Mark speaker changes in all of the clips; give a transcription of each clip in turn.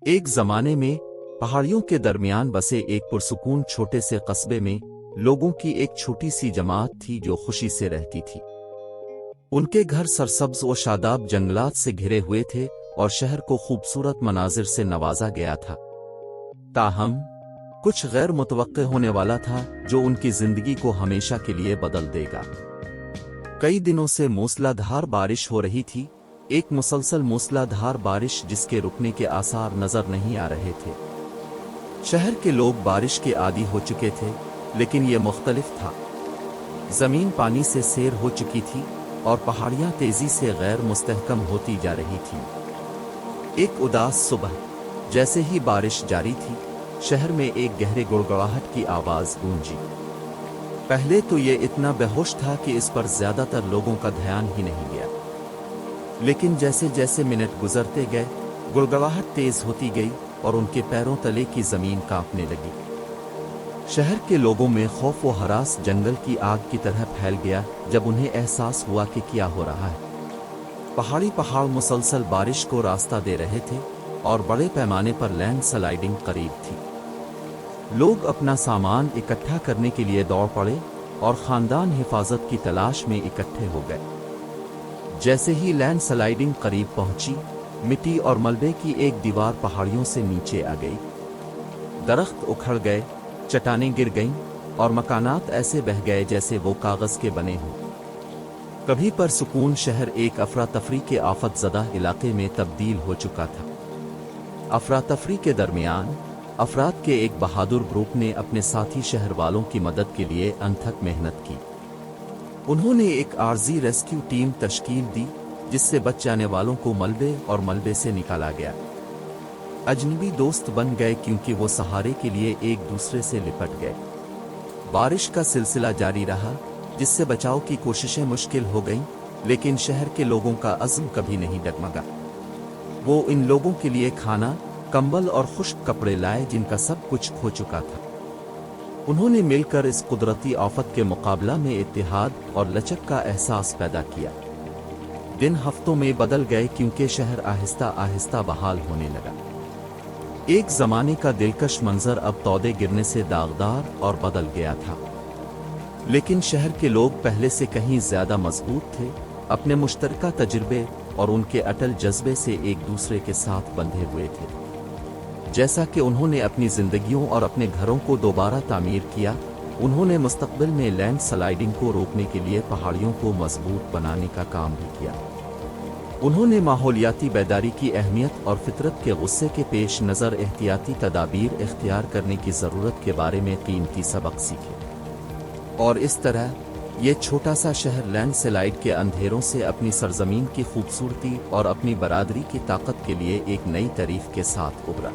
Speaker 1: एक जमाने में पहाड़ियों के दरमियान बसे एक पुरसुकून छोटे से कस्बे में लोगों की एक छोटी सी जमात थी जो खुशी से रहती थी। उनके घर सरसब्ज व शादाब जंगलात से घिरे हुए थे और शहर को खूबसूरत मनाजिर से नवाजा गया था। ताहम कुछ गैर मुतवक्के होने वाला था जो उनकी जिंदगी को हमेशा के लिए बदल देगा। कई दिनों से मूसलाधार बारिश हो रही थी, एक मुसलसल मूसलाधार बारिश जिसके रुकने के आसार नजर नहीं आ रहे थे। शहर के लोग बारिश के आदी हो चुके थे, लेकिन यह मुख्तलिफ था। जमीन पानी से सैर हो चुकी थी और पहाड़ियां तेजी से गैर मुस्तहकम होती जा रही थीं। एक उदास सुबह जैसे ही बारिश जारी थी, शहर में एक गहरे गुड़गड़ाहट की आवाज गूंजी। पहले तो ये इतना बेहोश था कि इस पर ज्यादातर लोगों का ध्यान ही नहीं गया, लेकिन जैसे जैसे मिनट गुजरते गए गुड़गड़ाहट तेज होती गई और उनके पैरों तले की जमीन कांपने लगी। शहर के लोगों में खौफ व हरास जंगल की आग की तरह फैल गया जब उन्हें एहसास हुआ कि क्या हो रहा है। पहाड़ मुसलसल बारिश को रास्ता दे रहे थे और बड़े पैमाने पर लैंड स्लाइडिंग करीब थी। लोग अपना सामान इकट्ठा करने के लिए दौड़ पड़े और खानदान हिफाजत की तलाश में इकट्ठे हो गए। जैसे ही लैंड स्लाइडिंग करीब पहुंची, मिट्टी और मलबे की एक दीवार पहाड़ियों से नीचे आ गई। दरख्त उखड़ गए, चट्टानें गिर गईं और मकानात ऐसे बह गए जैसे वो कागज के बने हों। कभी पर सुकून शहर एक अफरा तफरी के आफत ज़दा इलाके में तब्दील हो चुका था। अफरा तफरी के दरमियान अफराद के एक बहादुर ग्रुप ने अपने साथी शहर वालों की मदद के लिए अनथक मेहनत की। उन्होंने एक आर्जी रेस्क्यू टीम तश्कील दी जिससे बच जाने वालों को मलबे और मलबे से निकाला गया। अजनबी दोस्त बन गए क्योंकि वो सहारे के लिए एक दूसरे से लिपट गए। बारिश का सिलसिला जारी रहा जिससे बचाव की कोशिशें मुश्किल हो गईं, लेकिन शहर के लोगों का अज़्म कभी नहीं डगमगा। वो इन लोगों के लिए खाना, कंबल और खुश्क कपड़े लाए जिनका सब कुछ खो चुका था। उन्होंने मिलकर इस कुदरती आफत के मुकाबला में इत्तेहाद और लचक का एहसास पैदा किया। दिन हफ्तों में बदल गए क्योंकि शहर आहिस्ता आहिस्ता बहाल होने लगा। एक जमाने का दिलकश मंजर अब तौदे गिरने से दागदार और बदल गया था, लेकिन शहर के लोग पहले से कहीं ज्यादा मजबूत थे। अपने मुश्तरका तजुर्बे और उनके अटल जज्बे से एक दूसरे के साथ बंधे हुए थे। जैसा कि उन्होंने अपनी जिंदगियों और अपने घरों को दोबारा तामीर किया, उन्होंने मुस्तकबिल में लैंड स्लाइडिंग को रोकने के लिए पहाड़ियों को मजबूत बनाने का काम भी किया। उन्होंने माहौलियाती बेदारी की अहमियत और फितरत के गुस्से के पेश नज़र एहतियाती तदाबीर इख्तियार करने की ज़रूरत के बारे में कीमती सबक सीखे। और इस तरह ये छोटा सा शहर लैंड स्लाइड के अंधेरों से अपनी सरजमीन की खूबसूरती और अपनी बरादरी की ताकत के लिए एक नई तारीफ के साथ उभरा।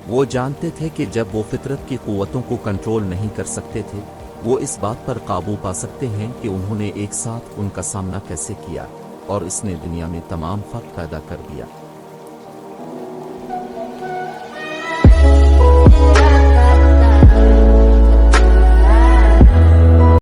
Speaker 1: वो जानते थे कि जब वो फितरत की कुव्वतों को कंट्रोल नहीं कर सकते थे, वो इस बात पर काबू पा सकते हैं कि उन्होंने एक साथ उनका सामना कैसे किया, और इसने दुनिया में तमाम फर्क पैदा कर दिया।